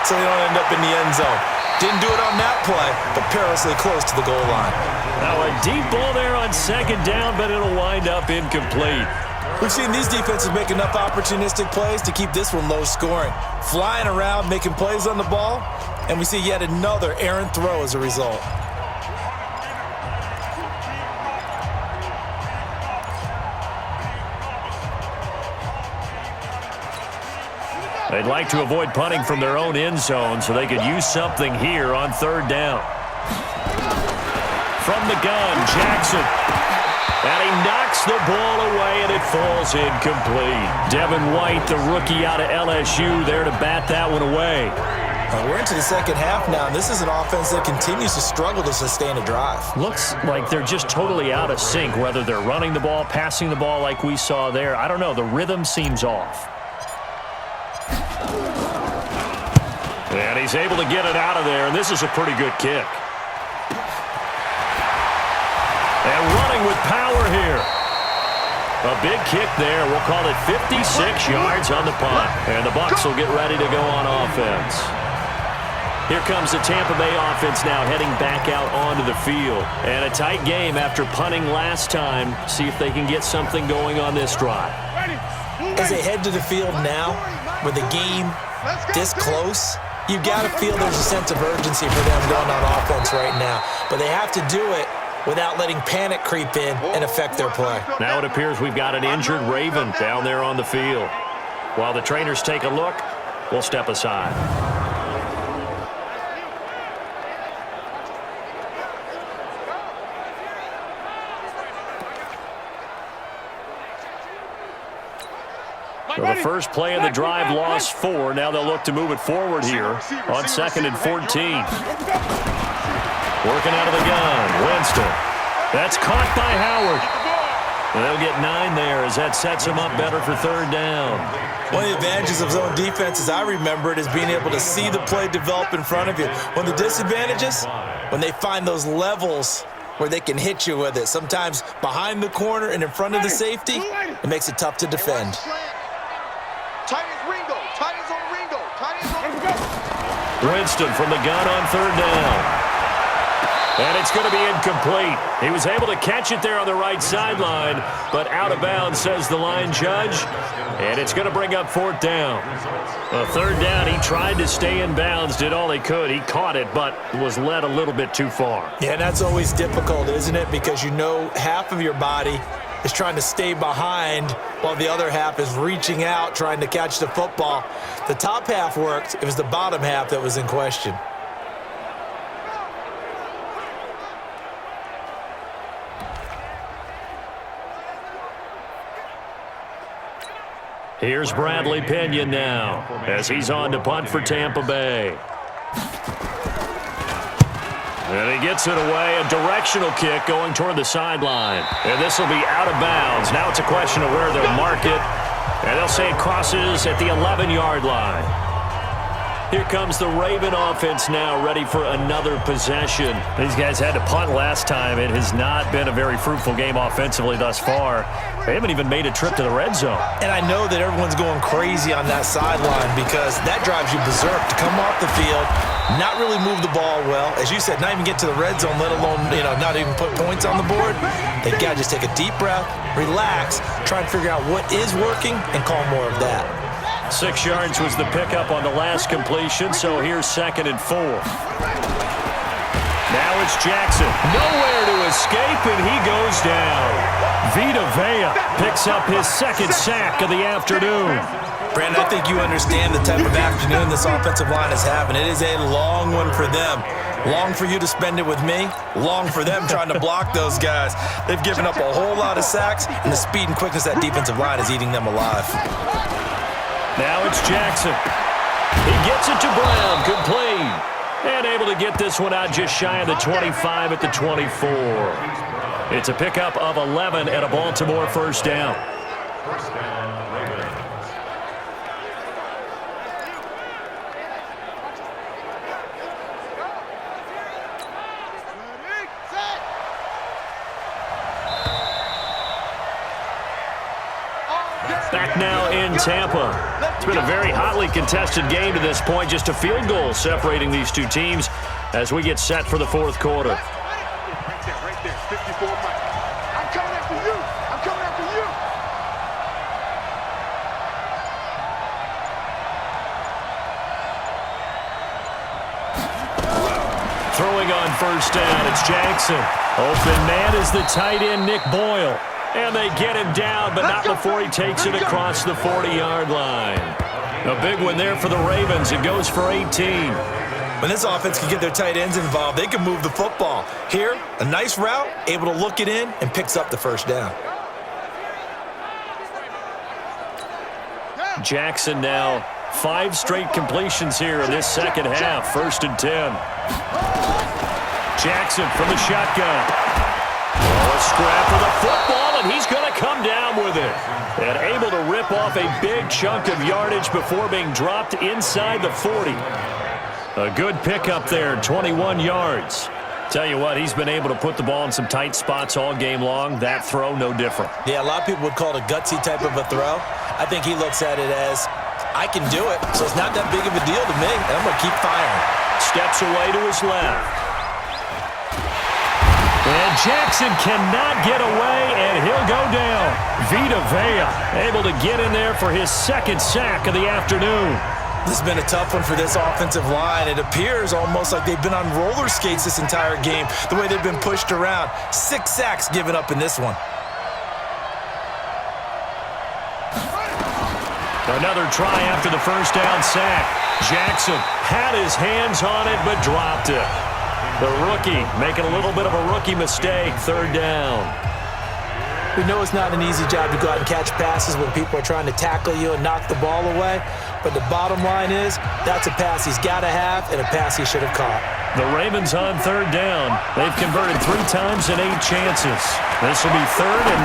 so they don't end up in the end zone. Didn't do it on that play, but perilously close to the goal line. Now a deep ball there on second down, but it'll wind up incomplete. We've seen these defenses make enough opportunistic plays to keep this one low scoring. Flying around, making plays on the ball, and we see yet another errant throw as a result. They'd like to avoid punting from their own end zone so they could use something here on third down. From the gun, Jackson. And he knocks the ball away, and it falls incomplete. Devin White, the rookie out of LSU, there to bat that one away. We're into the second half now, and this is an offense that continues to struggle to sustain a drive. Looks like they're just totally out of sync, whether they're running the ball, passing the ball like we saw there. I don't know. The rhythm seems off. And he's able to get it out of there, and this is a pretty good kick. And running with power here. A big kick there. We'll call it 56 yards on the punt. And the Bucs will get ready to go on offense. Here comes the Tampa Bay offense now heading back out onto the field. And a tight game after punting last time. See if they can get something going on this drive. As they head to the field now, with the game this close, you've got to feel there's a sense of urgency for them going on offense right now. But they have to do it without letting panic creep in and affect their play. Now it appears we've got an injured Raven down there on the field. While the trainers take a look, we'll step aside. So the first play of the drive lost 4. Now they'll look to move it forward here on 2nd and 14. Working out of the gun, Winston. That's caught by Howard. And they'll get 9 there as that sets them up better for third down. One of the advantages of zone defense, as I remember it, is being able to see the play develop in front of you. One of the disadvantages, when they find those levels where they can hit you with it, sometimes behind the corner and in front of the safety, it makes it tough to defend. Winston from the gun on third down. And it's going to be incomplete. He was able to catch it there on the right sideline, but out of bounds, says the line judge. And it's going to bring up 4th down. Well, third down, he tried to stay in bounds, did all he could. He caught it, but was led a little bit too far. Yeah, and that's always difficult, isn't it? Because you know half of your body is trying to stay behind while the other half is reaching out, trying to catch the football. The top half worked. It was the bottom half that was in question. Here's Bradley Pinion now as he's on to punt for Tampa Bay. And he gets it away, a directional kick going toward the sideline. And this will be out of bounds. Now it's a question of where they'll mark it. And they'll say it crosses at the 11-yard line. Here comes the Raven offense now, ready for another possession. These guys had to punt last time. It has not been a very fruitful game offensively thus far. They haven't even made a trip to the red zone. And I know that everyone's going crazy on that sideline because that drives you berserk to come off the field, not really move the ball well. As you said, not even get to the red zone, let alone, not even put points on the board. They've got to just take a deep breath, relax, try and figure out what is working, and call more of that. 6 yards was the pickup on the last completion, so here's 2nd and 4. Now it's Jackson. Nowhere to escape, and he goes down. Vita Vea picks up his 2nd sack of the afternoon. Brandon, I think you understand the type of afternoon this offensive line is having. It is a long one for them. Long for you to spend it with me. Long for them trying to block those guys. They've given up a whole lot of sacks, and the speed and quickness of that defensive line is eating them alive. Now it's Jackson. He gets it to Brown, complete. And able to get this one out just shy of the 25 at the 24. It's a pickup of 11 and a Baltimore first down. Back now in Tampa. It's been a very hotly contested game to this point. Just a field goal separating these two teams as we get set for the fourth quarter. Right there, 54 Mike. I'm coming after you. I'm coming after you. Throwing on first down, it's Jackson. Open man is the tight end, Nick Boyle. And they get him down, but not before he takes it across the 40-yard line. A big one there for the Ravens. It goes for 18. When this offense can get their tight ends involved, they can move the football. Here, a nice route, able to look it in, and picks up the first down. Jackson now 5 straight completions here in this second half. 1st and 10. Jackson from the shotgun. A scrap for the football, and he's going to come down with it. And able to rip off a big chunk of yardage before being dropped inside the 40. A good pickup there, 21 yards. Tell you what, he's been able to put the ball in some tight spots all game long. That throw, no different. Yeah, a lot of people would call it a gutsy type of a throw. I think he looks at it as, I can do it, so it's not that big of a deal to me, and I'm going to keep firing. Steps away to his left. And Jackson cannot get away, and he'll go down. Vita Vea able to get in there for his 2nd sack of the afternoon. This has been a tough one for this offensive line. It appears almost like they've been on roller skates this entire game, the way they've been pushed around. 6 sacks given up in this one. Another try after the first down sack. Jackson had his hands on it, but dropped it. The rookie making a little bit of a rookie mistake. 3rd down. We know it's not an easy job to go out and catch passes when people are trying to tackle you and knock the ball away. But the bottom line is, that's a pass he's got to have and a pass he should have caught. The Ravens on 3rd down. They've converted 3 times in 8 chances. This will be 3rd and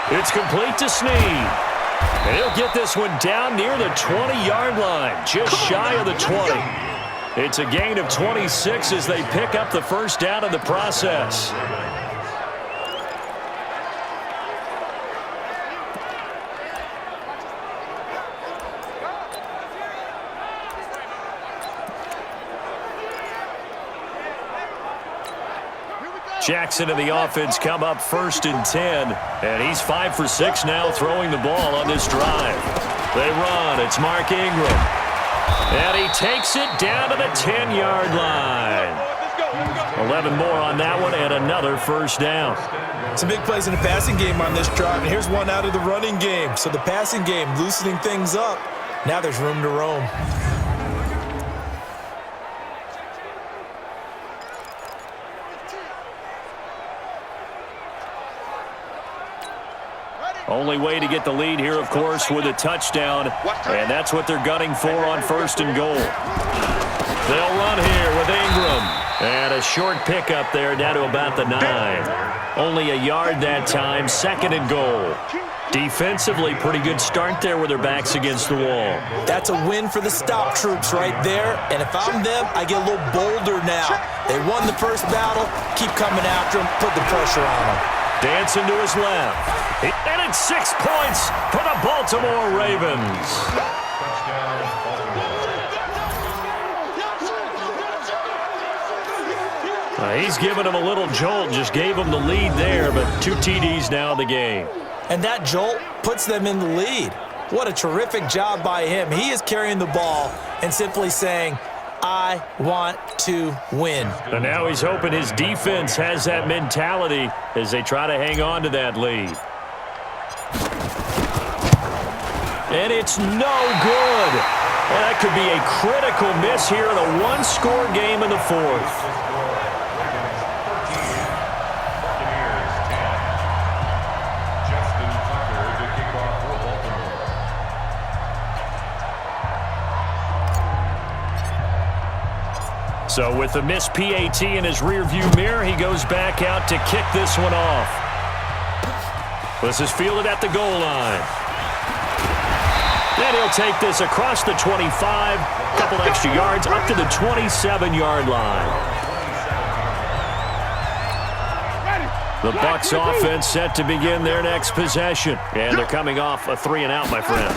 19. It's complete to Snead. And he'll get this one down near the 20-yard line, just shy of the 20. It's a gain of 26 as they pick up the first down in the process. Jackson and the offense come up 1st and 10, and he's 5 for 6 now throwing the ball on this drive. They run. It's Mark Ingram. And he takes it down to the 10-yard line. 11 more on that one and another first down. Some big plays in the passing game on this drive, and here's one out of the running game. So the passing game loosening things up. Now there's room to roam. Only way to get the lead here, of course, with a touchdown, and that's what they're gunning for on 1st and goal. They'll run here with Ingram, and a short pickup there down to about the 9. Only a yard that time, 2nd and goal. Defensively, pretty good start there with their backs against the wall. That's a win for the stop troops right there, and if I'm them, I get a little bolder now. They won the first battle, keep coming after them, put the pressure on them. Dancing to his left. And it's 6 points for the Baltimore Ravens. He's given him a little jolt, just gave him the lead there, but 2 TDs now in the game. And that jolt puts them in the lead. What a terrific job by him. He is carrying the ball and simply saying, I want to win. And now he's hoping his defense has that mentality as they try to hang on to that lead. And it's no good. And that could be a critical miss here in a 1-score game in the 4th. So with the missed PAT in his rearview mirror, he goes back out to kick this one off. This is fielded at the goal line. Then he'll take this across the 25, a couple extra yards up to the 27-yard line. The Bucs offense set to begin their next possession. And they're coming off a 3-and-out, my friend.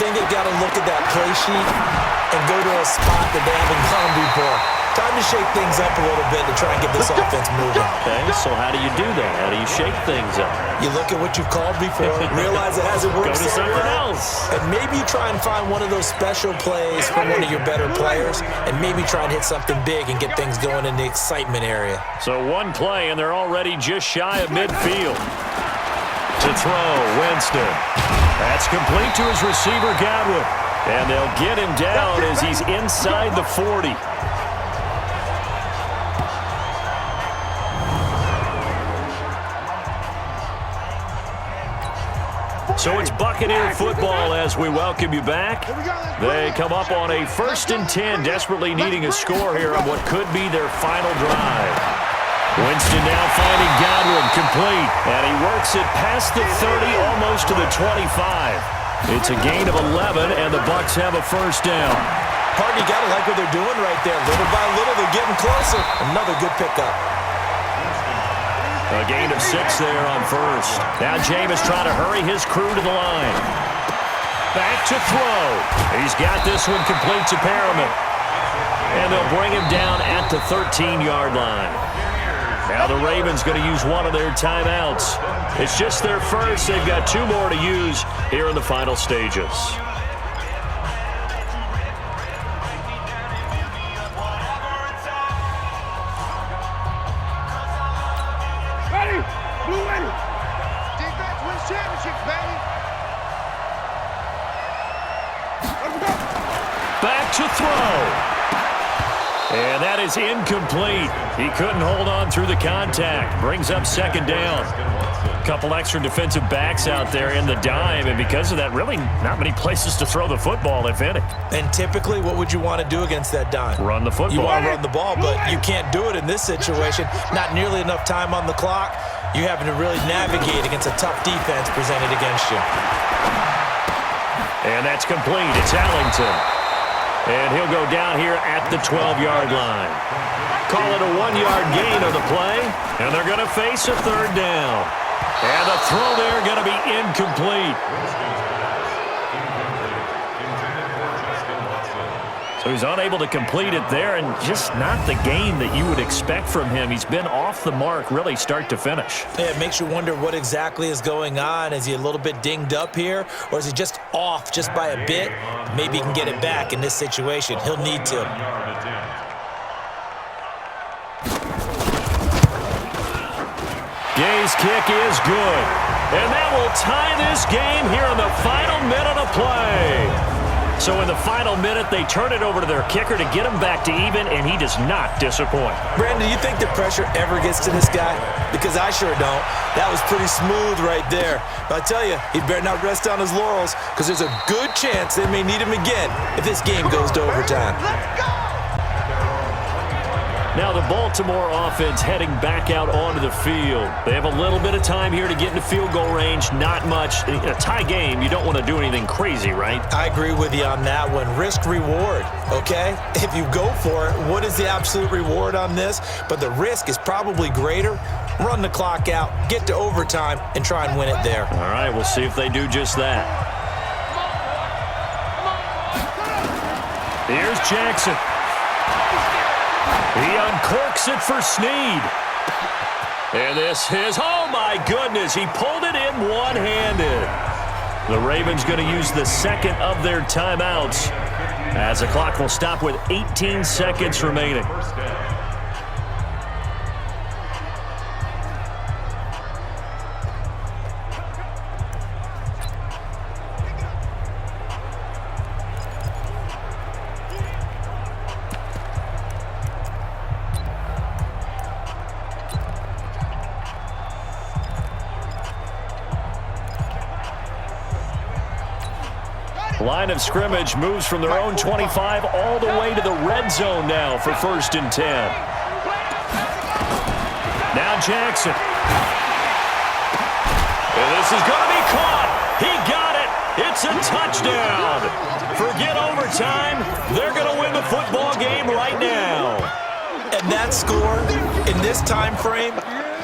Then they've got to look at that play sheet and go to a spot that they haven't gone before. Time to shake things up a little bit to try and get this offense moving. Okay, so how do you do that? How do you shake things up? You look at what you've called before, realize it hasn't worked Go to something well, else. and maybe you try and find one of those special plays from one of your better players, and maybe try and hit something big and get things going in the excitement area. So one play, and they're already just shy of midfield. To throw, Winston. That's complete to his receiver, Godwin. And they'll get him down as he's inside the 40. So it's Buccaneer football as we welcome you back. They come up on a 1st and 10, desperately needing a score here on what could be their final drive. Winston now finding Godwin complete, and he works it past the 30, almost to the 25. It's a gain of 11, and the Bucs have a first down. Partner, you got to like what they're doing right there. Little by little, they're getting closer. Another good pickup. A gain of 6 there on first. Now Jameis trying to hurry his crew to the line. Back to throw. He's got this one complete to Perriman. And they'll bring him down at the 13-yard line. Now the Ravens going to use one of their timeouts. It's just their first. They've got 2 more to use here in the final stages. Back to throw. And that is incomplete. He couldn't hold on through the contact. Brings up 2nd down. A couple extra defensive backs out there in the dime, and because of that, really not many places to throw the football, if any. And typically, what would you want to do against that dime? Run the football. You want to run the ball, but you can't do it in this situation. Not nearly enough time on the clock. You're having to really navigate against a tough defense presented against you. And that's complete. It's Allington. And he'll go down here at the 12-yard line. Call it a 1-yard gain on the play, and they're going to face a 3rd down. And the throw there going to be incomplete. So he's unable to complete it there, and just not the game that you would expect from him. He's been off the mark really start to finish. Yeah, it makes you wonder what exactly is going on. Is he a little bit dinged up here, or is he just off just by a bit? Maybe he can get it back in this situation. He'll need to. Gay's kick is good. And that will tie this game here in the final minute of play. So in the final minute, they turn it over to their kicker to get him back to even, and he does not disappoint. Brandon, do you think the pressure ever gets to this guy? Because I sure don't. That was pretty smooth right there. But I tell you, he better not rest on his laurels, because there's a good chance they may need him again if this game goes to overtime. Let's go! Now the Baltimore offense heading back out onto the field. They have a little bit of time here to get into field goal range. Not much. In a tie game, you don't want to do anything crazy, right? I agree with you on that one. Risk-reward, okay? If you go for it, what is the absolute reward on this? But the risk is probably greater. Run the clock out, get to overtime, and try and win it there. All right, we'll see if they do just that. Here's Jackson. He uncorks it for Snead. And this is, oh my goodness, he pulled it in one-handed. The Ravens going to use the 2nd of their timeouts as the clock will stop with 18 seconds remaining. Line of scrimmage moves from their own 25 all the way to the red zone now for 1st and 10. Now Jackson. And this is going to be caught. He got it. It's a touchdown. Forget overtime. They're going to win the football game right now. And that score in this time frame,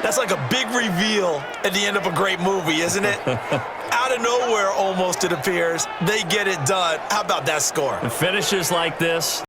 That's like a big reveal at the end of a great movie, isn't it? Out of nowhere, almost, it appears, they get it done. How about that score? Finishes like this.